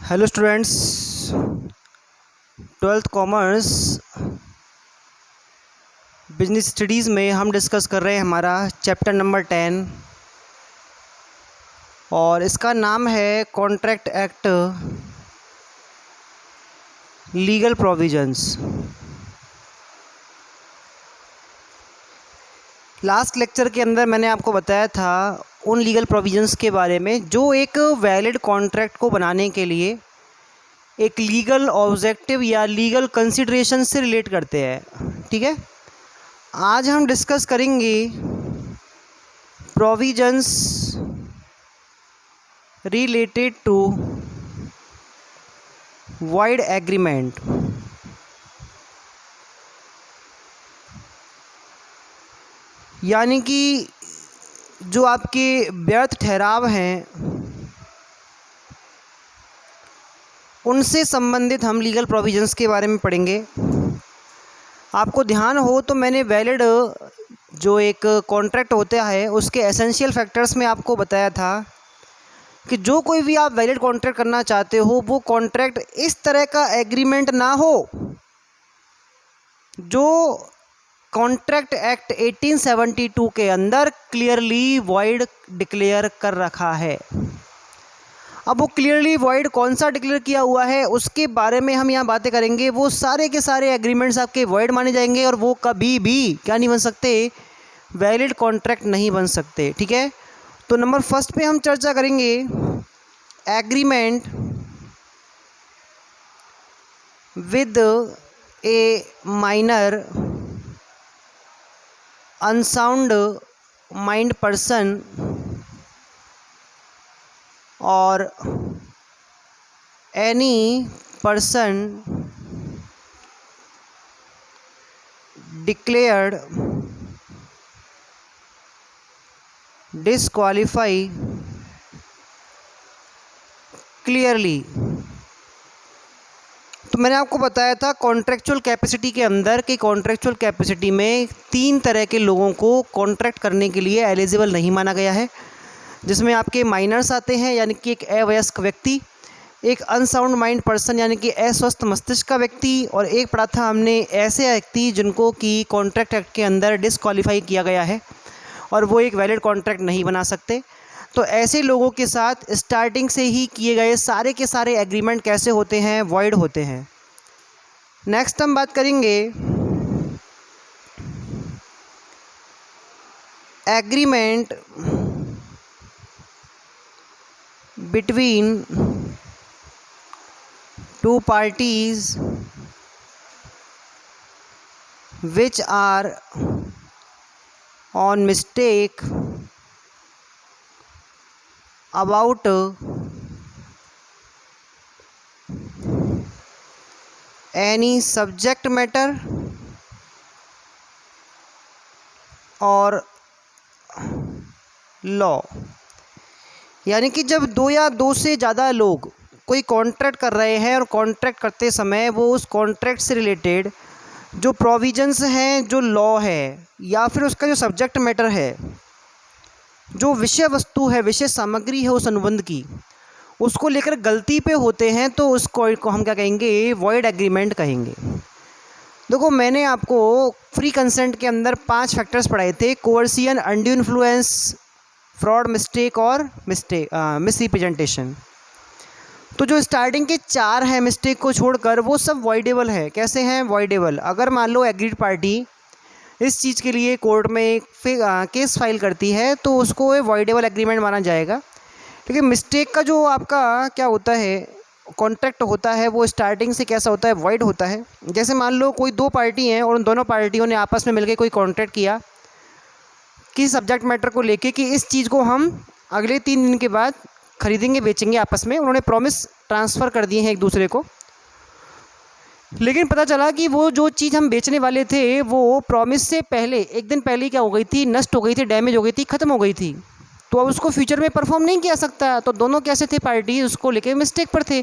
Hello students, twelfth commerce business studies में हम discuss कर रहे हैं हमारा चैप्टर नंबर 10 और इसका नाम है contract act legal provisions. Last lecture के अंदर मैंने आपको बताया था उन लीगल प्रोविजंस के बारे में जो एक वैलिड कॉन्ट्रैक्ट को बनाने के लिए एक लीगल ऑब्जेक्टिव या लीगल कंसिडरेशन से रिलेट करते हैं। ठीक है, आज हम डिस्कस करेंगे provisions related to void agreement. यानी कि जो आपके व्यर्थ ठहराव हैं उनसे संबंधित हम लीगल प्रोविजंस के बारे में पढ़ेंगे। आपको ध्यान हो तो मैंने वैलिड जो एक कॉन्ट्रैक्ट होता है उसके एसेंशियल फैक्टर्स में आपको बताया था कि जो कोई भी आप वैलिड कॉन्ट्रैक्ट करना चाहते हो वो कॉन्ट्रैक्ट इस तरह का एग्रीमेंट ना हो जो कॉन्ट्रैक्ट एक्ट 1872 के अंदर क्लियरली वॉइड डिक्लेयर कर रखा है। अब वो क्लियरली वॉइड कौन सा डिक्लेयर किया हुआ है उसके बारे में हम यहाँ बातें करेंगे। वो सारे के सारे एग्रीमेंट्स आपके वॉइड माने जाएंगे और वो कभी भी क्या नहीं बन सकते, वैलिड कॉन्ट्रैक्ट नहीं बन सकते। ठीक है, तो नंबर फर्स्ट पे हम चर्चा करेंगे agreement with a minor unsound mind person और any person declared disqualify clearly। तो मैंने आपको बताया था कॉन्ट्रेक्चुअल कैपेसिटी के अंदर कि कॉन्ट्रेक्चुअल कैपेसिटी में 3 तरह के लोगों को कॉन्ट्रैक्ट करने के लिए एलिजिबल नहीं माना गया है, जिसमें आपके माइनर्स आते हैं यानी कि एक अवयस्क व्यक्ति, एक अनसाउंड माइंड पर्सन यानी कि अस्वस्थ मस्तिष्क का व्यक्ति, और एक पढ़ा था हमने ऐसे व्यक्ति जिनको कि कॉन्ट्रैक्ट एक्ट के अंदर डिस्क्वालीफाई किया गया है और वो एक वैलिड कॉन्ट्रैक्ट नहीं बना सकते। तो ऐसे लोगों के साथ स्टार्टिंग से ही किए गए सारे के सारे एग्रीमेंट कैसे होते हैं, वॉइड होते हैं। नेक्स्ट हम बात करेंगे agreement between two parties which are on mistake about any subject matter और लॉ। यानी कि जब 2 या 2 से ज़्यादा लोग कोई कॉन्ट्रैक्ट कर रहे हैं और कॉन्ट्रैक्ट करते समय वो उस कॉन्ट्रैक्ट से रिलेटेड जो प्रोविजंस हैं, जो लॉ है या फिर उसका जो सब्जेक्ट मैटर है, जो विषय वस्तु है, विषय सामग्री है उस अनुबंध की, उसको लेकर गलती पे होते हैं तो उसको हम क्या कहेंगे, वॉइड एग्रीमेंट कहेंगे। देखो मैंने आपको फ्री कंसेंट के अंदर 5 फैक्टर्स पढ़ाए थे, कोअर्सियन, अनड्यू इन्फ्लुएंस, फ्रॉड, मिस्टेक और मिस रिप्रेजेंटेशन। तो जो स्टार्टिंग के 4 हैं मिस्टेक को छोड़कर वो सब वॉइडेबल है। कैसे हैं वॉइडेबल? अगर मान लो एग्रीड पार्टी इस चीज़ के लिए कोर्ट में एक केस फाइल करती है तो उसको वॉइडेबल एग्रीमेंट माना जाएगा। लेकिन मिस्टेक का जो आपका क्या होता है, कॉन्ट्रैक्ट होता है, वो स्टार्टिंग से कैसा होता है, वॉइड होता है। जैसे मान लो कोई 2 पार्टी हैं और उन दोनों पार्टियों ने आपस में मिलकर कोई कॉन्ट्रैक्ट किया कि सब्जेक्ट मैटर को लेके कि इस चीज़ को हम अगले 3 दिन के बाद खरीदेंगे बेचेंगे आपस में। उन्होंने प्रॉमिस ट्रांसफ़र कर दिए हैं एक दूसरे को, लेकिन पता चला कि वो जो चीज़ हम बेचने वाले थे वो प्रॉमिस से पहले 1 दिन पहले क्या हो गई थी, नष्ट हो गई थी, डैमेज हो गई थी, ख़त्म हो गई थी। तो अब उसको फ्यूचर में परफॉर्म नहीं किया सकता। तो दोनों कैसे थे, पार्टी उसको लेके मिस्टेक पर थे।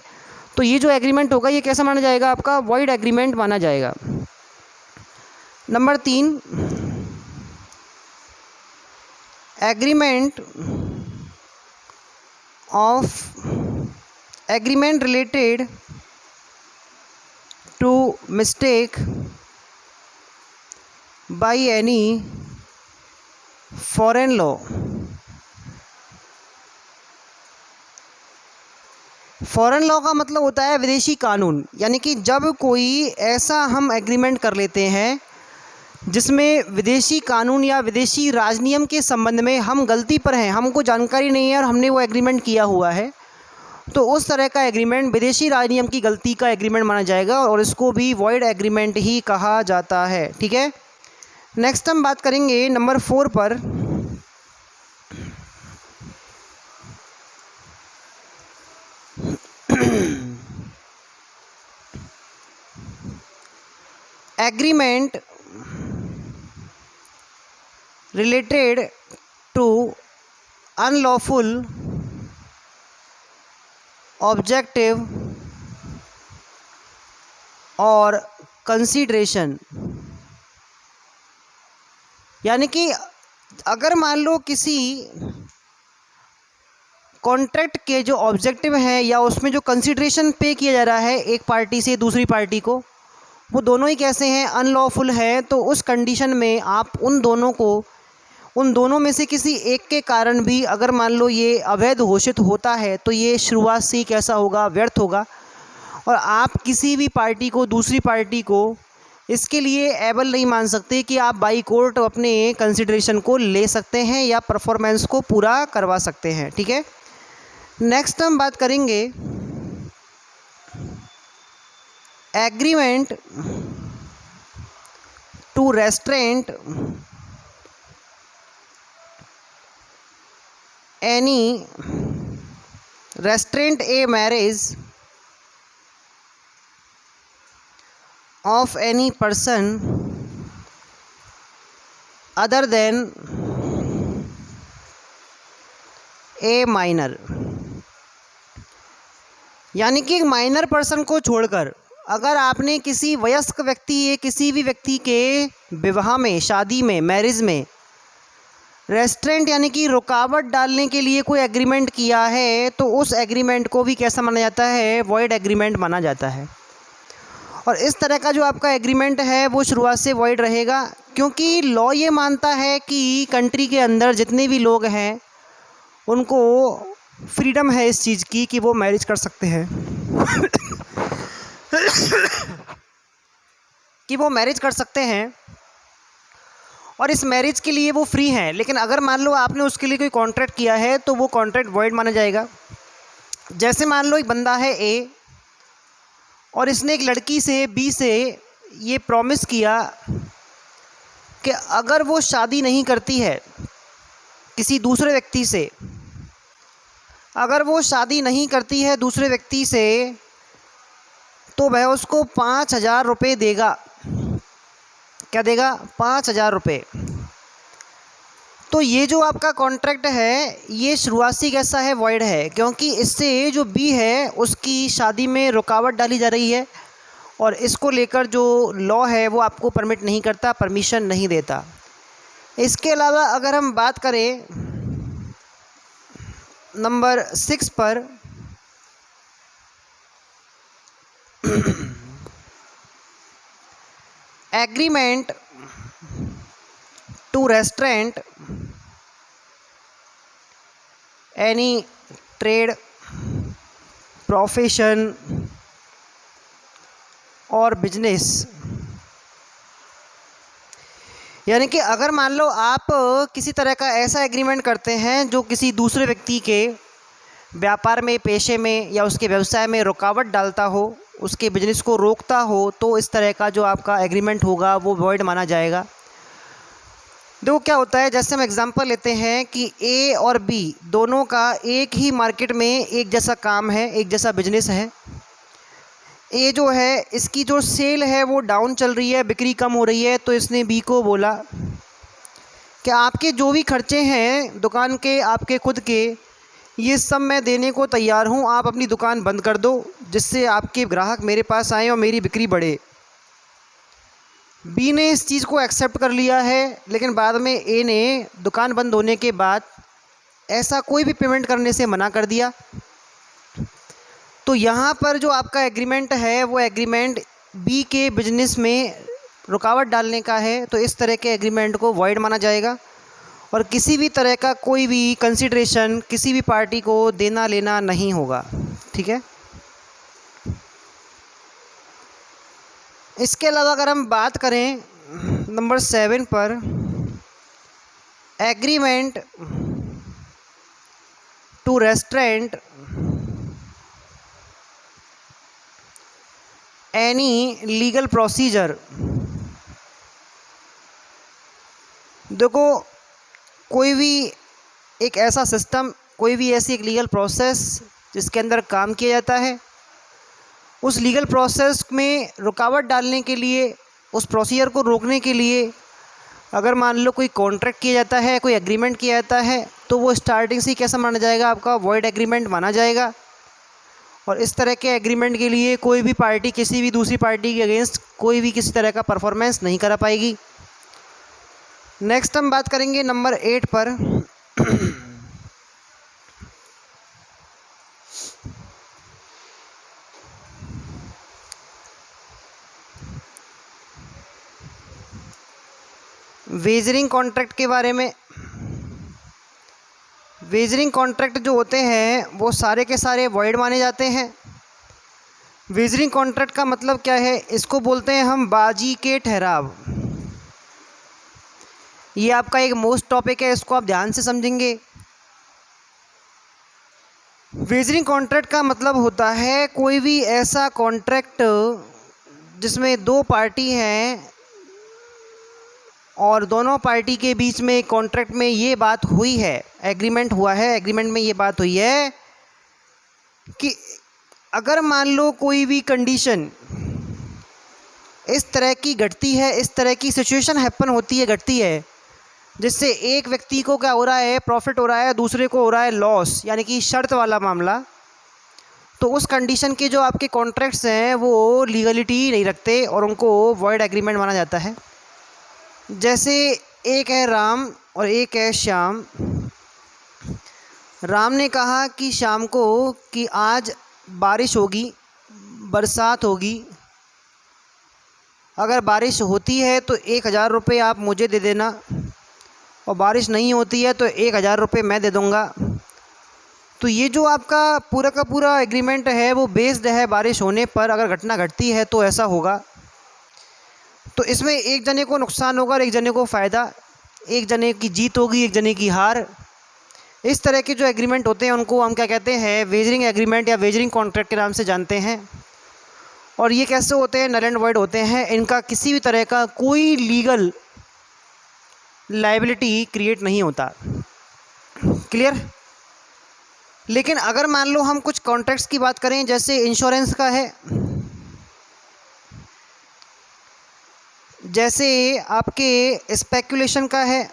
तो ये जो एग्रीमेंट होगा ये कैसा माना जाएगा, आपका वॉइड एग्रीमेंट माना जाएगा। Number 3, agreement of agreement related to mistake by any foreign law. Foreign law का मतलब होता है विदेशी कानून, यानी कि जब कोई ऐसा हम एग्रीमेंट कर लेते हैं जिसमें विदेशी कानून या विदेशी राजनियम के संबंध में हम गलती पर हैं, हमको जानकारी नहीं है और हमने वो एग्रीमेंट किया हुआ है, तो उस तरह का एग्रीमेंट विदेशी राजनियम की गलती का एग्रीमेंट माना जाएगा और इसको भी वॉइड एग्रीमेंट ही कहा जाता है। ठीक है, नेक्स्ट हम बात करेंगे नंबर 4 पर। Agreement related to unlawful objective और कंसीडरेशन, यानी कि अगर मान लो किसी कॉन्ट्रैक्ट के जो ऑब्जेक्टिव हैं या उसमें जो कंसीडरेशन पे किया जा रहा है एक पार्टी से दूसरी पार्टी को, वो दोनों ही कैसे हैं, अनलॉफुल है, तो उस कंडीशन में आप उन दोनों में से किसी एक के कारण भी अगर मान लो ये अवैध घोषित होता है तो ये शुरुआत से ही कैसा होगा, व्यर्थ होगा, और आप किसी भी पार्टी को दूसरी पार्टी को इसके लिए एबल नहीं मान सकते कि आप बाई कोर्ट अपने कंसिडरेशन को ले सकते हैं या परफॉर्मेंस को पूरा करवा सकते हैं। ठीक है, नेक्स्ट हम बात करेंगे agreement to restraint any restraint a marriage of any person other than a minor, यानी कि एक माइनर पर्सन को छोड़कर अगर आपने किसी वयस्क व्यक्ति या किसी भी व्यक्ति के विवाह में, शादी में, मैरिज में रेस्ट्रेंट यानी कि रुकावट डालने के लिए कोई एग्रीमेंट किया है तो उस एग्रीमेंट को भी कैसा माना जाता है, वॉइड एग्रीमेंट माना जाता है। और इस तरह का जो आपका एग्रीमेंट है वो शुरुआत से वॉइड रहेगा, क्योंकि लॉ ये मानता है कि कंट्री के अंदर जितने भी लोग हैं उनको फ्रीडम है इस चीज़ की कि वो मैरिज कर सकते हैं कि वो मैरिज कर सकते हैं और इस मैरिज के लिए वो फ्री हैं। लेकिन अगर मान लो आपने उसके लिए कोई कॉन्ट्रैक्ट किया है तो वो कॉन्ट्रैक्ट वॉइड माना जाएगा। जैसे मान लो एक बंदा है ए और इसने एक लड़की से बी से ये प्रॉमिस किया कि अगर वो शादी नहीं करती है किसी दूसरे व्यक्ति से, अगर वो शादी नहीं करती है दूसरे व्यक्ति से तो वह उसको 5,000 रुपये देगा। क्या देगा? 5,000 रुपये। तो ये जो आपका कॉन्ट्रैक्ट है ये शुरुआत से कैसा है, वॉइड है, क्योंकि इससे जो बी है उसकी शादी में रुकावट डाली जा रही है और इसको लेकर जो लॉ है वो आपको परमिट नहीं करता, परमिशन नहीं देता। इसके अलावा अगर हम बात करें नंबर 6 पर agreement to restraint any trade, profession और बिजनेस, यानी कि अगर मान लो आप किसी तरह का ऐसा एग्रीमेंट करते हैं जो किसी दूसरे व्यक्ति के व्यापार में, पेशे में या उसके व्यवसाय में रुकावट डालता हो, उसके बिजनेस को रोकता हो, तो इस तरह का जो आपका एग्रीमेंट होगा वो वॉइड माना जाएगा। देखो क्या होता है, जैसे हम एग्जांपल लेते हैं कि ए और बी दोनों का एक ही मार्केट में एक जैसा काम है, एक जैसा बिजनेस है। ए जो है इसकी जो सेल है वो डाउन चल रही है, बिक्री कम हो रही है, तो इसने बी को बोला कि आपके जो भी खर्चे हैं दुकान के, आपके खुद के, ये सब मैं देने को तैयार हूँ, आप अपनी दुकान बंद कर दो जिससे आपके ग्राहक मेरे पास आएँ और मेरी बिक्री बढ़े। बी ने इस चीज़ को एक्सेप्ट कर लिया है, लेकिन बाद में ए ने दुकान बंद होने के बाद ऐसा कोई भी पेमेंट करने से मना कर दिया। तो यहाँ पर जो आपका एग्रीमेंट है वो एग्रीमेंट बी के बिजनेस में रुकावट डालने का है, तो इस तरह के एग्रीमेंट को वॉइड माना जाएगा और किसी भी तरह का कोई भी कंसिडरेशन किसी भी पार्टी को देना लेना नहीं होगा। ठीक है। इसके अलावा अगर हम बात करें नंबर 7 पर, agreement to restraint any legal procedure. देखो, कोई भी एक ऐसा सिस्टम, कोई भी ऐसी एक लीगल प्रोसेस जिसके अंदर काम किया जाता है, उस लीगल प्रोसेस में रुकावट डालने के लिए, उस प्रोसीजर को रोकने के लिए अगर मान लो कोई कॉन्ट्रैक्ट किया जाता है, कोई एग्रीमेंट किया जाता है, तो वो स्टार्टिंग से ही कैसा माना जाएगा, आपका वॉइड एग्रीमेंट माना जाएगा। और इस तरह के एग्रीमेंट के लिए कोई भी पार्टी किसी भी दूसरी पार्टी के अगेंस्ट कोई भी किसी तरह का परफॉर्मेंस नहीं करा पाएगी। नेक्स्ट हम बात करेंगे नंबर 8 पर, वेजरिंग कॉन्ट्रैक्ट के बारे में। वेजरिंग कॉन्ट्रैक्ट जो होते हैं वो सारे के सारे वॉइड माने जाते हैं। वेजरिंग कॉन्ट्रैक्ट का मतलब क्या है, इसको बोलते हैं हम बाजी के ठहराव। ये आपका एक मोस्ट टॉपिक है, इसको आप ध्यान से समझेंगे। वेजरिंग कॉन्ट्रैक्ट का मतलब होता है कोई भी ऐसा कॉन्ट्रैक्ट जिसमें दो पार्टी हैं और दोनों पार्टी के बीच में कॉन्ट्रैक्ट में ये बात हुई है, एग्रीमेंट हुआ है, एग्रीमेंट में ये बात हुई है कि अगर मान लो कोई भी कंडीशन इस तरह की घटती है, इस तरह की सिचुएशन हैपन होती है, घटती है, जिससे एक व्यक्ति को क्या हो रहा है, प्रॉफिट हो रहा है, दूसरे को हो रहा है लॉस, यानी कि शर्त वाला मामला, तो उस कंडीशन के जो आपके कॉन्ट्रैक्ट्स हैं वो लीगलिटी नहीं रखते और उनको वॉइड एग्रीमेंट माना जाता है। जैसे एक है राम और एक है श्याम। राम ने कहा कि शाम को कि आज बारिश होगी, बरसात होगी, अगर बारिश होती है तो 1000 रुपये आप मुझे दे देना और बारिश नहीं होती है तो 1000 रुपये मैं दे दूँगा। तो ये जो आपका पूरा का पूरा एग्रीमेंट है वो बेस्ड है बारिश होने पर, अगर घटना घटती है तो ऐसा होगा। तो इसमें एक जने को नुकसान होगा और एक जने को फ़ायदा, एक जने की जीत होगी, एक जने की हार। इस तरह के जो एग्रीमेंट होते हैं उनको हम क्या कहते हैं, वेजरिंग एग्रीमेंट या वेजरिंग कॉन्ट्रैक्ट के नाम से जानते हैं। और ये कैसे होते हैं, नल एंड वॉइड होते हैं, इनका किसी भी तरह का कोई लीगल लायबिलिटी क्रिएट नहीं होता। क्लियर। लेकिन अगर मान लो हम कुछ कॉन्ट्रैक्ट्स की बात करें, जैसे इंश्योरेंस का है, जैसे आपके स्पेकुलेशन का है,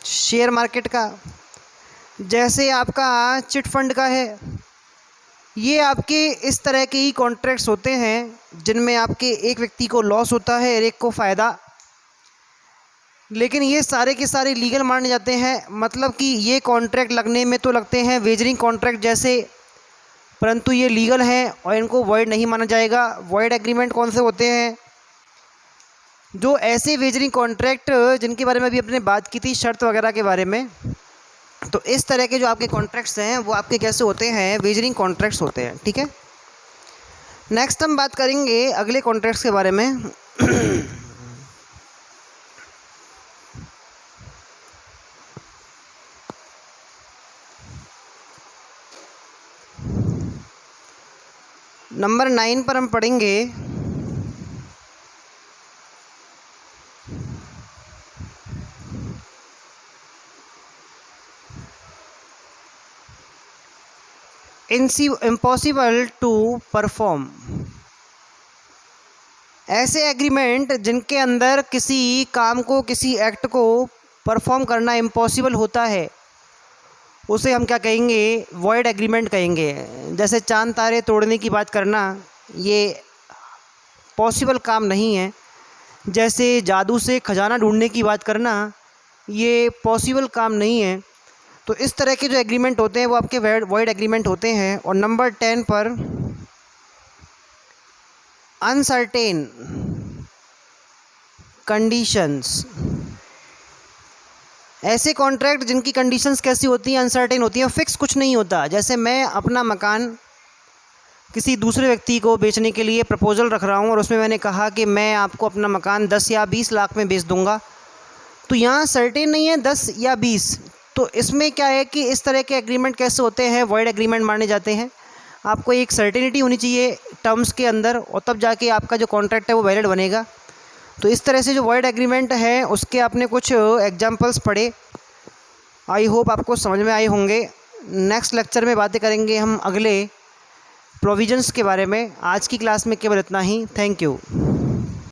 शेयर मार्केट का, जैसे आपका चिट फंड का है, ये आपके इस तरह के ही कॉन्ट्रैक्ट्स होते हैं जिनमें आपके एक व्यक्ति को लॉस होता है और एक को फ़ायदा। लेकिन ये सारे के सारे लीगल माने जाते हैं, मतलब कि ये कॉन्ट्रैक्ट लगने में तो लगते हैं वेजरिंग कॉन्ट्रैक्ट जैसे, परंतु ये लीगल हैं और इनको वॉइड नहीं माना जाएगा। वॉइड एग्रीमेंट कौन से होते हैं, जो ऐसे वेजरिंग कॉन्ट्रैक्ट जिनके बारे में अभी अपने बात की थी, शर्त वगैरह के बारे में। तो इस तरह के जो आपके कॉन्ट्रैक्ट्स हैं वो आपके कैसे होते हैं, वेजरिंग कॉन्ट्रैक्ट्स होते हैं। ठीक है। नेक्स्ट हम बात करेंगे अगले कॉन्ट्रैक्ट्स के बारे में। नंबर 9 पर हम पढ़ेंगे इम्पॉसिबल टू परफॉर्म। ऐसे एग्रीमेंट जिनके अंदर किसी काम को, किसी एक्ट को परफॉर्म करना इम्पॉसिबल होता है, उसे हम क्या कहेंगे, वॉइड एग्रीमेंट कहेंगे। जैसे चांद तारे तोड़ने की बात करना, ये पॉसिबल काम नहीं है। जैसे जादू से खजाना ढूंढने की बात करना, ये पॉसिबल काम नहीं है। तो इस तरह के जो एग्रीमेंट होते हैं वो आपके वॉइड एग्रीमेंट होते हैं। और नंबर 10 पर अनसर्टेन कंडीशंस, ऐसे कॉन्ट्रैक्ट जिनकी कंडीशंस कैसी होती हैं, अनसर्टेन होती हैं, फिक्स कुछ नहीं होता। जैसे मैं अपना मकान किसी दूसरे व्यक्ति को बेचने के लिए प्रपोजल रख रहा हूँ और उसमें मैंने कहा कि मैं आपको अपना मकान 10 या 20 लाख में बेच दूँगा, तो यहाँ सर्टेन नहीं है 10 या 20। तो इसमें क्या है कि इस तरह के एग्रीमेंट कैसे होते हैं, वॉइड एग्रीमेंट माने जाते हैं। आपको एक सर्टेनिटी होनी चाहिए टर्म्स के अंदर, और तब जाके आपका जो कॉन्ट्रैक्ट है वो वैलिड बनेगा। तो इस तरह से जो वॉइड एग्रीमेंट है उसके आपने कुछ एग्जांपल्स पढ़े, आई होप आपको समझ में आए होंगे। नेक्स्ट लेक्चर में बातें करेंगे हम अगले प्रोविजंस के बारे में। आज की क्लास में केवल इतना ही। Thank you.